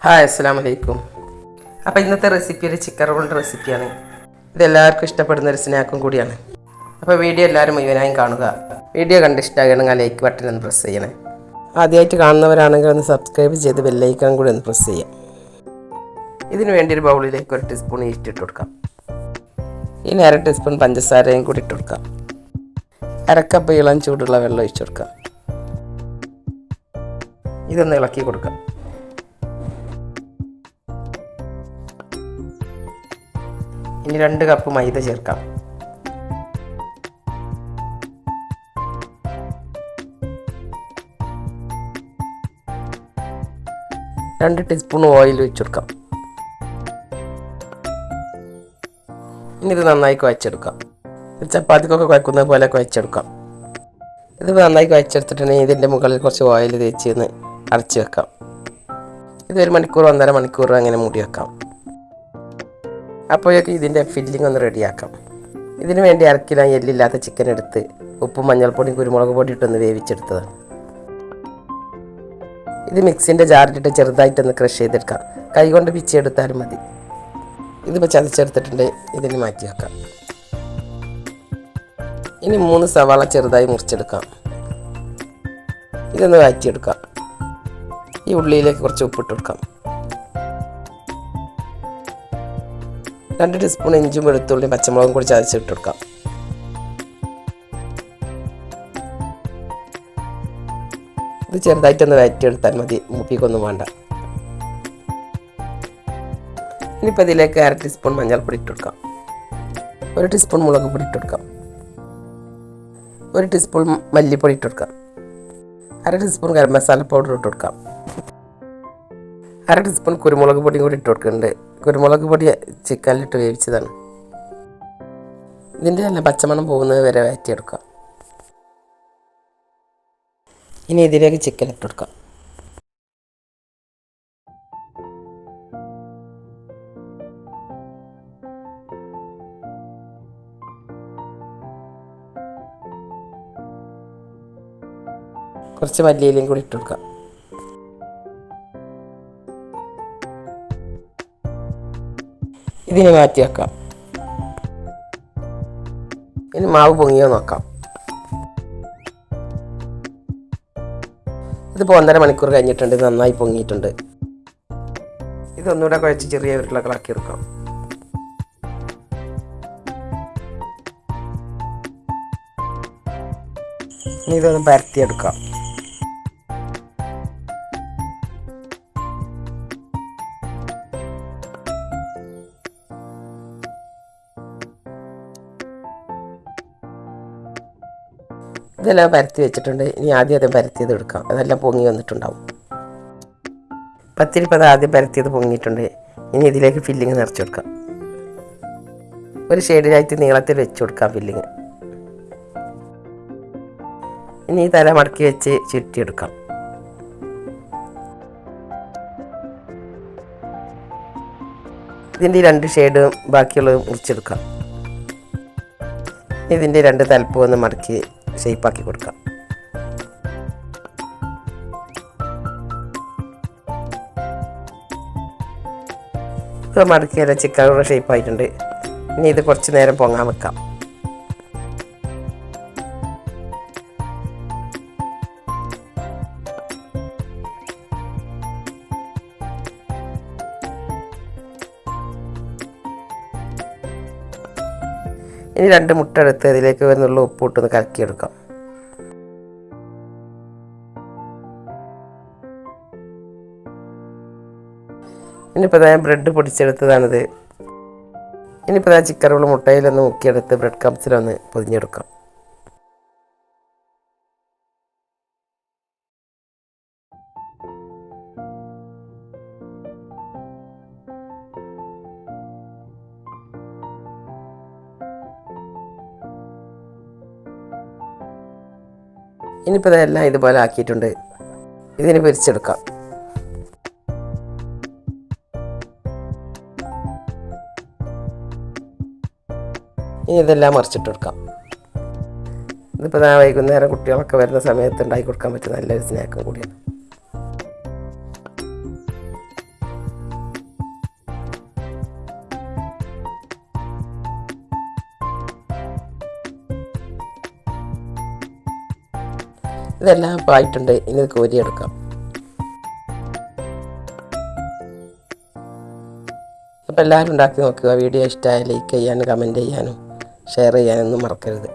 Hi, അസ്സലാമു അലൈക്കും. അപ്പോൾ ഇന്നത്തെ റെസിപ്പി ഒരു ചിക്കൻ റോളിൻ്റെ റെസിപ്പിയാണ്. ഇതെല്ലാവർക്കും ഇഷ്ടപ്പെടുന്ന ഒരു സ്നാക്കും കൂടിയാണ്. അപ്പോൾ വീഡിയോ എല്ലാവരും മുഴുവനായും കാണുക. വീഡിയോ കണ്ട് ഇഷ്ടമാകണമെങ്കിൽ ലൈക്ക് ബട്ടൺ ഒന്ന് പ്രസ് ചെയ്യണേ. ആദ്യമായിട്ട് കാണുന്നവരാണെങ്കിൽ ഒന്ന് സബ്സ്ക്രൈബ് ചെയ്ത് ബെല്ലൈക്കൺ കൂടി ഒന്ന് പ്രസ് ചെയ്യാം. ഇതിന് വേണ്ടി ഒരു ബൗളിലേക്ക് 1 ടീസ്പൂൺ ഈസ്റ്റ് ഇട്ട് കൊടുക്കാം. ഇനി 1/2 ടീസ്പൂൺ പഞ്ചസാരയും കൂടി ഇട്ട് കൊടുക്കാം. 1/2 കപ്പ് ഇളം ചൂടുള്ള വെള്ളം ഒഴിച്ചു കൊടുക്കാം. ഇതൊന്ന് ഇളക്കി കൊടുക്കാം. ഇനി 2 കപ്പ് മൈദ ചേർക്കാം. രണ്ട് ടീസ്പൂൺ ഓയിൽ ഒഴിച്ചു കൊടുക്കാം. ഇനി ഇത് നന്നായി കുഴച്ചെടുക്കാം. ചപ്പാത്തിക്കൊക്കെ കുഴക്കുന്നത് പോലെ കുഴച്ചെടുക്കാം. ഇത് നന്നായി കുഴച്ചെടുത്തിട്ടുണ്ടെങ്കിൽ ഇതിൻ്റെ മുകളിൽ കുറച്ച് ഓയിൽ തേച്ച് ഒന്ന് അടച്ച് വെക്കാം. ഇത് 1 മണിക്കൂർ 1.5 മണിക്കൂർ അങ്ങനെ മൂടി വെക്കാം. അപ്പോഴേക്ക് ഇതിൻ്റെ ഫില്ലിംഗ് ഒന്ന് റെഡിയാക്കാം. ഇതിന് വേണ്ടി 1/2 കിലോ എല്ലില്ലാത്ത ചിക്കൻ എടുത്ത് ഉപ്പും മഞ്ഞൾപ്പൊടിയും കുരുമുളക് പൊടി ഇട്ടൊന്ന് വേവിച്ചെടുത്തതാണ്. ഇത് മിക്സിൻ്റെ ജാറിലിട്ട് ചെറുതായിട്ടൊന്ന് ക്രഷ് ചെയ്തെടുക്കാം. കൈ കൊണ്ട് പിച്ചെടുത്താലും മതി. ഇതിപ്പോൾ ചതച്ചെടുത്തിട്ടുണ്ട്. ഇതിന് മാറ്റി വെക്കാം. ഇനി 3 സവാള ചെറുതായി മുറിച്ചെടുക്കാം. ഇതൊന്ന് വഴറ്റിയെടുക്കാം. ഈ ഉള്ളിയിലേക്ക് കുറച്ച് ഉപ്പിട്ട് കൊടുക്കാം. 2 ടീസ്പൂൺ ഇഞ്ചും വെളുത്തുള്ളിയും പച്ചമുളകും കൂടി ചതച്ചിട്ട് കൊടുക്കാം. ഇത് ചെറുതായിട്ടൊന്ന് വഴറ്റിയെടുത്താൽ മതി, മൂപ്പിക്കൊന്നും വേണ്ട. ഇനിയിപ്പോൾ ഇതിലേക്ക് 1/2 ടീസ്പൂൺ മഞ്ഞൾപ്പൊടി ഇട്ട് കൊടുക്കാം. 1 ടീസ്പൂൺ മുളക് പൊടി ഇട്ട് കൊടുക്കാം. 1 ടീസ്പൂൺ മല്ലിപ്പൊടി ഇട്ട് കൊടുക്കാം. 1/2 ടീസ്പൂൺ ഗരം മസാല പൗഡർ ഇട്ട് കൊടുക്കാം. 1/2 ടീസ്പൂൺ കുരുമുളക് പൊടിയും കൂടി ഇട്ട് കൊടുക്കുന്നുണ്ട്. കുരുമുളക് പൊടി ചിക്കനിലിട്ട് വേവിച്ചതാണ്. ഇതിൻ്റെ എല്ലാം പച്ചമണം പോകുന്നത് വരെ വഴറ്റിയെടുക്കാം. ഇനി ഇതിലേക്ക് ചിക്കൻ ഇട്ട് കൊടുക്കാം. കുറച്ച് മല്ലിയിലയും കൂടി ഇട്ട് കൊടുക്കാം. ഇതിനെ മാറ്റി വെക്കാം. ഇനി മാവ് പൊങ്ങിയോ നോക്കാം. ഇതിപ്പോൾ 1.5 മണിക്കൂർ കഴിഞ്ഞിട്ടുണ്ട്. നന്നായി പൊങ്ങിയിട്ടുണ്ട്. ഇതൊന്നുകൂടെ കുഴച്ച് ചെറിയ ഉരുളകളാക്കി എടുക്കാം. ഇനി ഇതൊന്ന് പരത്തിയെടുക്കാം. ഇതെല്ലാം പരത്തി വെച്ചിട്ടുണ്ട്. ഇനി ആദ്യം അത് പരത്തിയത് എടുക്കാം. അതെല്ലാം പൊങ്ങി വന്നിട്ടുണ്ടാവും. പത്തിരിപ്പത് ആദ്യം പരത്തിയത് പൊങ്ങിയിട്ടുണ്ട്. ഇനി ഇതിലേക്ക് ഫില്ലിങ് നിറച്ച് കൊടുക്കാം. ഒരു ഷെയ്ഡിലായിട്ട് നീളത്തിൽ വെച്ച് കൊടുക്കാം ഫില്ലിങ്. ഇനി ഈ തല മടക്കി വെച്ച് ചുറ്റിയെടുക്കാം. ഇതിൻ്റെ 2 ഷെയ്ഡ് ബാക്കിയുള്ളത് മുറിച്ചെടുക്കാം. ഇതിൻ്റെ 2 തലപ്പ് ഒന്ന് മടക്കി ഷേപ്പാക്കി കൊടുക്കാം. ഇപ്പോൾ മടക്കിയല്ല ചിക്കനുള്ള ഷേപ്പായിട്ടുണ്ട്. ഇനി ഇത് കുറച്ച് നേരം പൊങ്ങാൻ വെക്കാം. ഇനി 2 മുട്ട എടുത്ത് അതിലേക്ക് വരുന്നുള്ള ഉപ്പിട്ടൊന്ന് കലക്കിയെടുക്കാം. ഇനിയിപ്പോൾ ഞാൻ ബ്രെഡ് പൊടിച്ചെടുത്തതാണിത്. ഇനിയിപ്പോൾ ഞാൻ ചിക്കൻ റോൾ മുട്ടയിലൊന്ന് മുക്കിയെടുത്ത് ബ്രെഡ് ക്രംസിലൊന്ന് പൊതിഞ്ഞെടുക്കാം. ഇനിയിപ്പോൾ ഇതെല്ലാം ഇതുപോലെ ആക്കിയിട്ടുണ്ട്. ഇതിന് പൊരിച്ചെടുക്കാം. ഇനി ഇതെല്ലാം മറിച്ചിട്ട് കൊടുക്കാം. ഇതിപ്പോൾ വൈകുന്നേരം കുട്ടികളൊക്കെ വരുന്ന സമയത്ത് ഉണ്ടാക്കി കൊടുക്കാൻ പറ്റുന്ന നല്ലൊരു സ്നാക്കും കൂടിയാണ്. ഇതെല്ലാം ഇപ്പോൾ ആയിട്ടുണ്ട്. ഇനി ഇത് കോരിയെടുക്കാം. അപ്പോൾ എല്ലാവരും ഉണ്ടാക്കി നോക്കുക. വീഡിയോ ഇഷ്ടമായ ലൈക്ക് ചെയ്യാനും കമൻറ്റ് ചെയ്യാനും ഷെയർ ചെയ്യാനൊന്നും മറക്കരുത്.